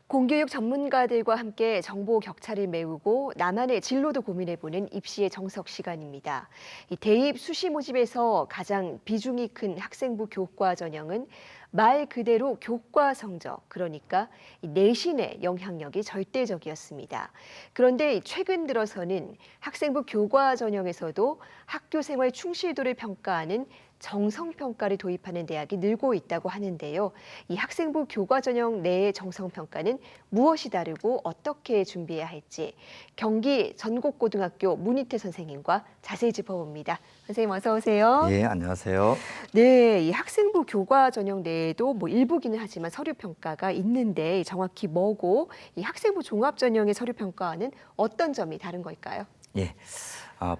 공교육 전문가들과 함께 정보 격차를 메우고 나만의 진로도 고민해보는 입시의 정석 시간입니다. 이 대입 수시 모집에서 가장 비중이 큰 학생부 교과 전형은 말 그대로 교과 성적, 그러니까 이 내신의 영향력이 절대적이었습니다. 그런데 최근 들어서는 학생부 교과 전형에서도 학교 생활 충실도를 평가하는 정성평가를 도입하는 대학이 늘고 있다고 하는데요. 이 학생부 교과 전형 내의 정성평가는 무엇이 다르고 어떻게 준비해야 할지 경기 전국고등학교 문희태 선생님과 자세히 짚어봅니다. 선생님 어서 오세요. 예, 안녕하세요. 네, 이 학생부 교과 전형 내에도 일부기는 하지만 서류평가가 있는데 정확히 뭐고 이 학생부 종합 전형의 서류평가와는 어떤 점이 다른 걸까요? 예,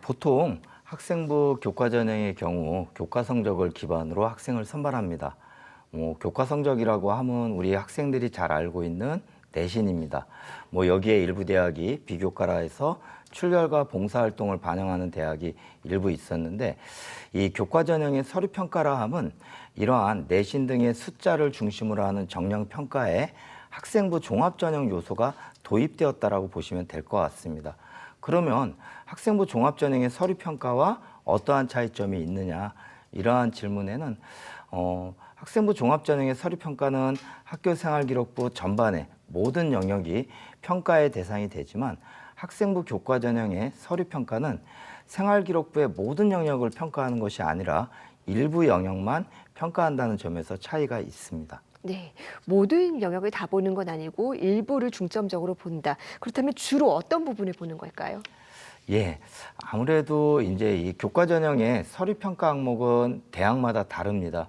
보통 학생부 교과 전형의 경우 교과 성적을 기반으로 학생을 선발합니다. 교과 성적이라고 하면 우리 학생들이 잘 알고 있는 내신입니다. 여기에 일부 대학이 비교과라 해서 출결과 봉사활동을 반영하는 대학이 일부 있었는데, 이 교과 전형의 서류평가라 함은 이러한 내신 등의 숫자를 중심으로 하는 정량평가에 학생부 종합전형 요소가 도입되었다라고 보시면 될 것 같습니다. 그러면 학생부 종합전형의 서류평가와 어떠한 차이점이 있느냐, 이러한 질문에는 학생부 종합전형의 서류평가는 학교생활기록부 전반의 모든 영역이 평가의 대상이 되지만, 학생부 교과전형의 서류평가는 생활기록부의 모든 영역을 평가하는 것이 아니라 일부 영역만 평가한다는 점에서 차이가 있습니다. 네, 모든 영역을 다 보는 건 아니고 일부를 중점적으로 본다. 그렇다면 주로 어떤 부분을 보는 걸까요? 예, 아무래도 이제 이 교과 전형의 서류 평가 항목은 대학마다 다릅니다.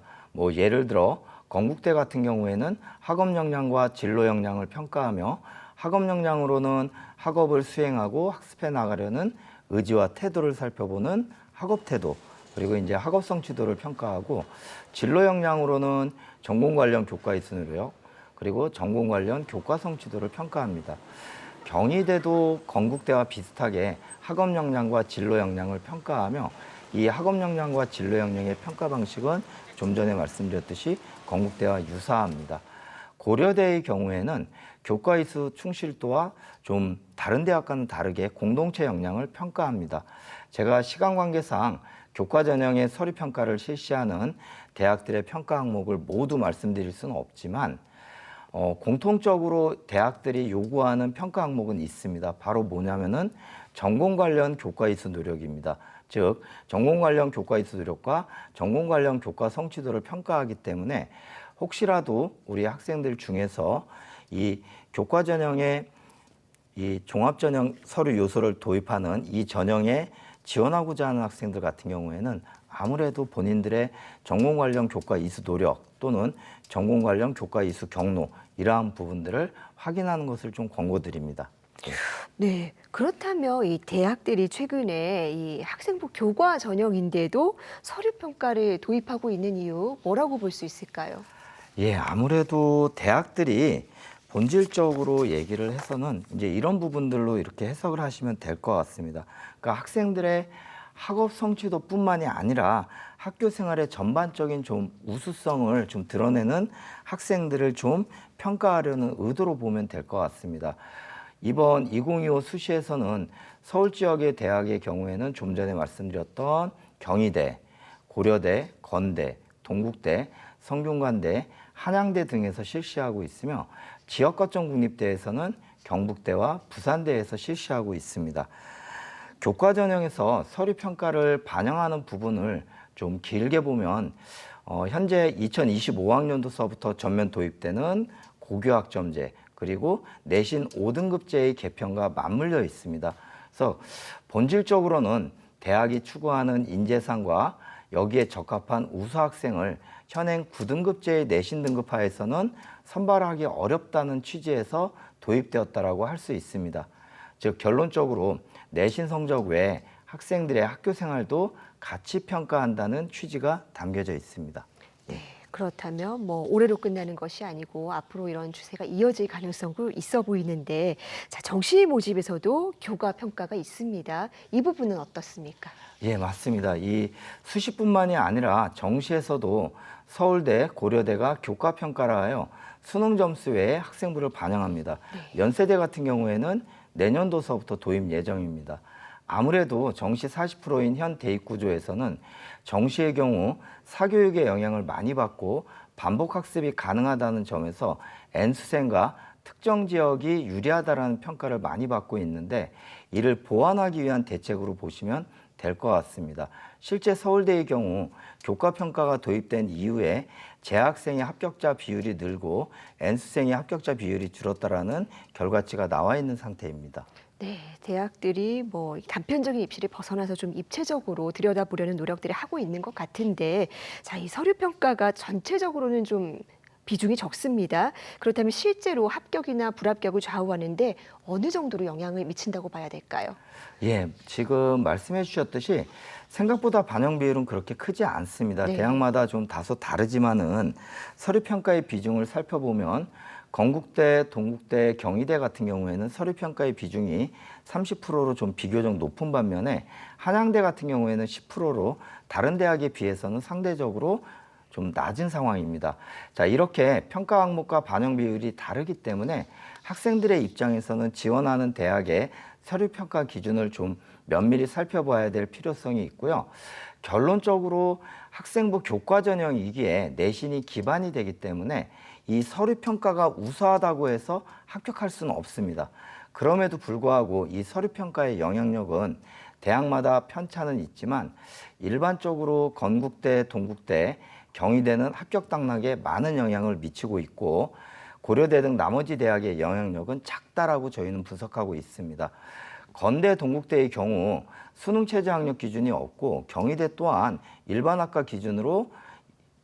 예를 들어 건국대 같은 경우에는 학업 역량과 진로 역량을 평가하며, 학업 역량으로는 학업을 수행하고 학습해 나가려는 의지와 태도를 살펴보는 학업 태도, 그리고 이제 학업 성취도를 평가하고, 진로 역량으로는 전공 관련 교과 이수 노력, 그리고 전공 관련 교과 성취도를 평가합니다. 경희대도 건국대와 비슷하게 학업 역량과 진로 역량을 평가하며, 이 학업 역량과 진로 역량의 평가 방식은 좀 전에 말씀드렸듯이 건국대와 유사합니다. 고려대의 경우에는 교과 이수 충실도와 좀 다른 대학과는 다르게 공동체 역량을 평가합니다. 제가 시간 관계상 교과 전형의 서류 평가를 실시하는 대학들의 평가 항목을 모두 말씀드릴 수는 없지만, 공통적으로 대학들이 요구하는 평가 항목은 있습니다. 바로 뭐냐면은 전공 관련 교과 이수 노력입니다. 즉, 전공 관련 교과 이수 노력과 전공 관련 교과 성취도를 평가하기 때문에, 혹시라도 우리 학생들 중에서 이 교과 전형에 이 종합 전형 서류 요소를 도입하는 이 전형에 지원하고자 하는 학생들 같은 경우에는 아무래도 본인들의 전공 관련 교과 이수 노력 또는 전공 관련 교과 이수 경로, 이러한 부분들을 확인하는 것을 좀 권고드립니다. 네, 그렇다면 이 대학들이 최근에 이 학생부 교과 전형인데도 서류평가를 도입하고 있는 이유 뭐라고 볼 수 있을까요? 예, 아무래도 대학들이 본질적으로 얘기를 해서는 이제 이런 부분들로 이렇게 해석을 하시면 될 것 같습니다. 그러니까 학생들의 학업 성취도뿐만이 아니라 학교 생활의 전반적인 좀 우수성을 좀 드러내는 학생들을 좀 평가하려는 의도로 보면 될 것 같습니다. 이번 2025 수시에서는 서울 지역의 대학의 경우에는 좀 전에 말씀드렸던 경희대, 고려대, 건대, 동국대, 성균관대, 한양대 등에서 실시하고 있으며, 지역 거점 국립대에서는 경북대와 부산대에서 실시하고 있습니다. 교과 전형에서 서류 평가를 반영하는 부분을 좀 길게 보면, 현재 2025학년도서부터 전면 도입되는 고교학점제, 그리고 내신 5등급제의 개편과 맞물려 있습니다. 그래서 본질적으로는 대학이 추구하는 인재상과 여기에 적합한 우수 학생을 현행 9등급제의 내신 등급하에서는 선발하기 어렵다는 취지에서 도입되었다라고 할 수 있습니다. 즉, 결론적으로 내신 성적 외에 학생들의 학교 생활도 같이 평가한다는 취지가 담겨져 있습니다. 그렇다면 뭐 올해로 끝나는 것이 아니고 앞으로 이런 추세가 이어질 가능성도 있어 보이는데, 자, 정시 모집에서도 교과 평가가 있습니다. 이 부분은 어떻습니까? 예, 맞습니다. 이 수시뿐만이 아니라 정시에서도 서울대, 고려대가 교과 평가를 하여 수능 점수 외에 학생부를 반영합니다. 연세대 같은 경우에는 내년도서부터 도입 예정입니다. 아무래도 정시 40%인 현 대입 구조에서는 정시의 경우 사교육의 영향을 많이 받고 반복 학습이 가능하다는 점에서 N수생과 특정 지역이 유리하다라는 평가를 많이 받고 있는데, 이를 보완하기 위한 대책으로 보시면 될 것 같습니다. 실제 서울대의 경우 교과 평가가 도입된 이후에 재학생의 합격자 비율이 늘고 N수생의 합격자 비율이 줄었다라는 결과치가 나와 있는 상태입니다. 네, 대학들이 뭐 단편적인 입시를 벗어나서 좀 입체적으로 들여다보려는 노력들을 하고 있는 것 같은데, 자, 이 서류 평가가 전체적으로는 좀 비중이 적습니다. 그렇다면 실제로 합격이나 불합격을 좌우하는데 어느 정도로 영향을 미친다고 봐야 될까요? 예, 지금 말씀해 주셨듯이 생각보다 반영 비율은 그렇게 크지 않습니다. 네. 대학마다 좀 다소 다르지만은 서류 평가의 비중을 살펴보면 건국대, 동국대, 경희대 같은 경우에는 서류 평가의 비중이 30%로 좀 비교적 높은 반면에 한양대 같은 경우에는 10%로 다른 대학에 비해서는 상대적으로 좀 낮은 상황입니다. 자, 이렇게 평가 항목과 반영 비율이 다르기 때문에 학생들의 입장에서는 지원하는 대학의 서류 평가 기준을 좀 면밀히 살펴봐야 될 필요성이 있고요. 결론적으로 학생부 교과 전형이기에 내신이 기반이 되기 때문에 이 서류 평가가 우수하다고 해서 합격할 수는 없습니다. 그럼에도 불구하고 이 서류 평가의 영향력은 대학마다 편차는 있지만 일반적으로 건국대, 동국대, 경희대는 합격 당락에 많은 영향을 미치고 있고, 고려대 등 나머지 대학의 영향력은 작다라고 저희는 분석하고 있습니다. 건대, 동국대의 경우 수능 최저 학력 기준이 없고, 경희대 또한 일반학과 기준으로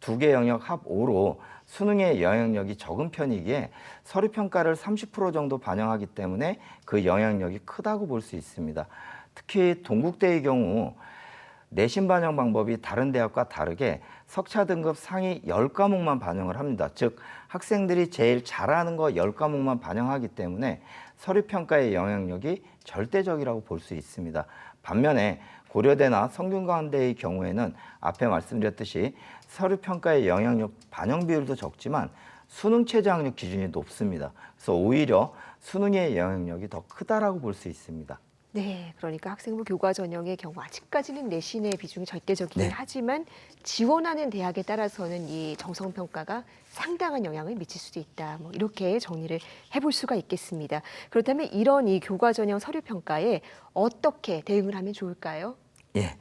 두 개 영역 합 5로 수능의 영향력이 적은 편이기에 서류 평가를 30% 정도 반영하기 때문에 그 영향력이 크다고 볼 수 있습니다. 특히 동국대의 경우 내신 반영 방법이 다른 대학과 다르게 석차 등급 상위 10과목만 반영을 합니다. 즉 학생들이 제일 잘하는 거 10과목만 반영하기 때문에 서류 평가의 영향력이 절대적이라고 볼 수 있습니다. 반면에 고려대나 성균관대의 경우에는 앞에 말씀드렸듯이 서류 평가의 영향력 반영 비율도 적지만 수능 최저 학력 기준이 높습니다. 그래서 오히려 수능의 영향력이 더 크다라고 볼 수 있습니다. 네, 그러니까 학생부 교과 전형의 경우 아직까지는 내신의 비중이 절대적이긴 네. 하지만 지원하는 대학에 따라서는 이 정성 평가가 상당한 영향을 미칠 수도 있다. 뭐 이렇게 정리를 해볼 수가 있겠습니다. 그렇다면 이런 이 교과 전형 서류 평가에 어떻게 대응을 하면 좋을까요? 예.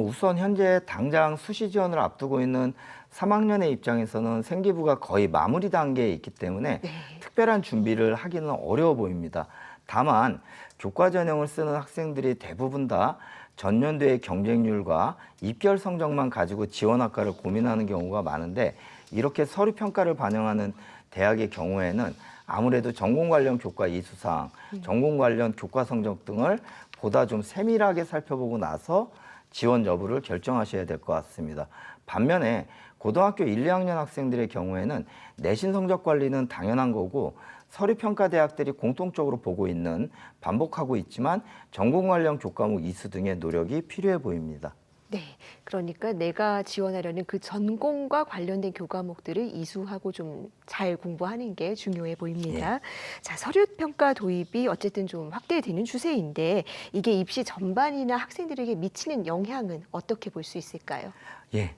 우선 현재 당장 수시 지원을 앞두고 있는 3학년의 입장에서는 생기부가 거의 마무리 단계에 있기 때문에 네. 특별한 준비를 하기는 어려워 보입니다. 다만 교과 전형을 쓰는 학생들이 대부분 다 전년도의 경쟁률과 입결 성적만 가지고 지원 학과를 고민하는 경우가 많은데, 이렇게 서류 평가를 반영하는 대학의 경우에는 아무래도 전공 관련 교과 이수사항, 전공 관련 교과 성적 등을 보다 좀 세밀하게 살펴보고 나서 지원 여부를 결정하셔야 될 것 같습니다. 반면에 고등학교 1, 2학년 학생들의 경우에는 내신 성적 관리는 당연한 거고, 서류평가 대학들이 공통적으로 보고 있는, 반복하고 있지만 전공 관련 교과목 이수 등의 노력이 필요해 보입니다. 네, 그러니까 내가 지원하려는 그 전공과 관련된 교과목들을 이수하고 좀 잘 공부하는 게 중요해 보입니다. 자, 서류평가 도입이 어쨌든 좀 확대되는 추세인데 이게 입시 전반이나 학생들에게 미치는 영향은 어떻게 볼 수 있을까요? 예,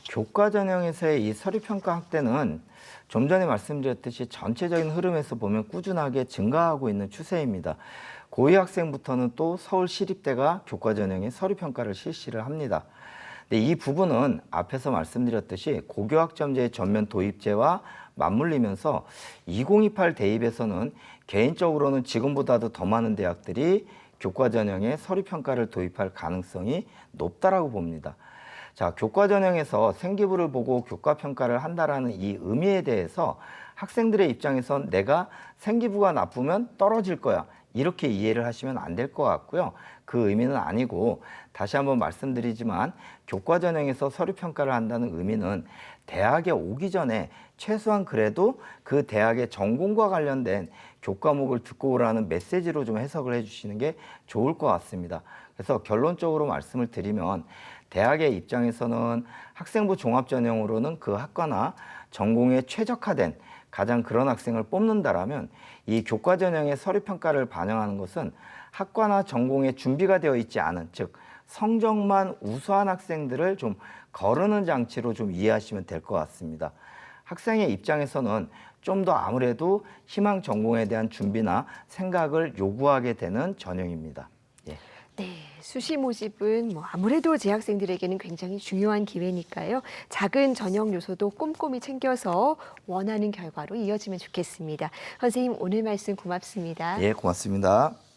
교과 전형에서의 이 서류평가 확대는 좀 전에 말씀드렸듯이 전체적인 흐름에서 보면 꾸준하게 증가하고 있는 추세입니다. 고2 학생부터는 또 서울시립대가 교과 전형의 서류평가를 실시를 합니다. 근데 이 부분은 앞에서 말씀드렸듯이 고교학점제의 전면 도입제와 맞물리면서 2028 대입에서는 개인적으로는 지금보다도 더 많은 대학들이 교과 전형의 서류평가를 도입할 가능성이 높다라고 봅니다. 자, 교과 전형에서 생기부를 보고 교과 평가를 한다라는 이 의미에 대해서 학생들의 입장에선 내가 생기부가 나쁘면 떨어질 거야. 이렇게 이해를 하시면 안 될 것 같고요. 그 의미는 아니고 다시 한번 말씀드리지만 교과 전형에서 서류 평가를 한다는 의미는 대학에 오기 전에 최소한 그래도 그 대학의 전공과 관련된 교과목을 듣고 오라는 메시지로 좀 해석을 해주시는 게 좋을 것 같습니다. 그래서 결론적으로 말씀을 드리면 대학의 입장에서는 학생부 종합전형으로는 그 학과나 전공에 최적화된 가장 그런 학생을 뽑는다라면 이 교과 전형의 서류 평가를 반영하는 것은 학과나 전공에 준비가 되어 있지 않은, 즉 성적만 우수한 학생들을 좀 거르는 장치로 좀 이해하시면 될 것 같습니다. 학생의 입장에서는 좀 더 아무래도 희망 전공에 대한 준비나 생각을 요구하게 되는 전형입니다. 예. 네, 수시 모집은 뭐 아무래도 재학생들에게는 굉장히 중요한 기회니까요. 작은 전형 요소도 꼼꼼히 챙겨서 원하는 결과로 이어지면 좋겠습니다. 선생님, 오늘 말씀 고맙습니다. 예, 고맙습니다.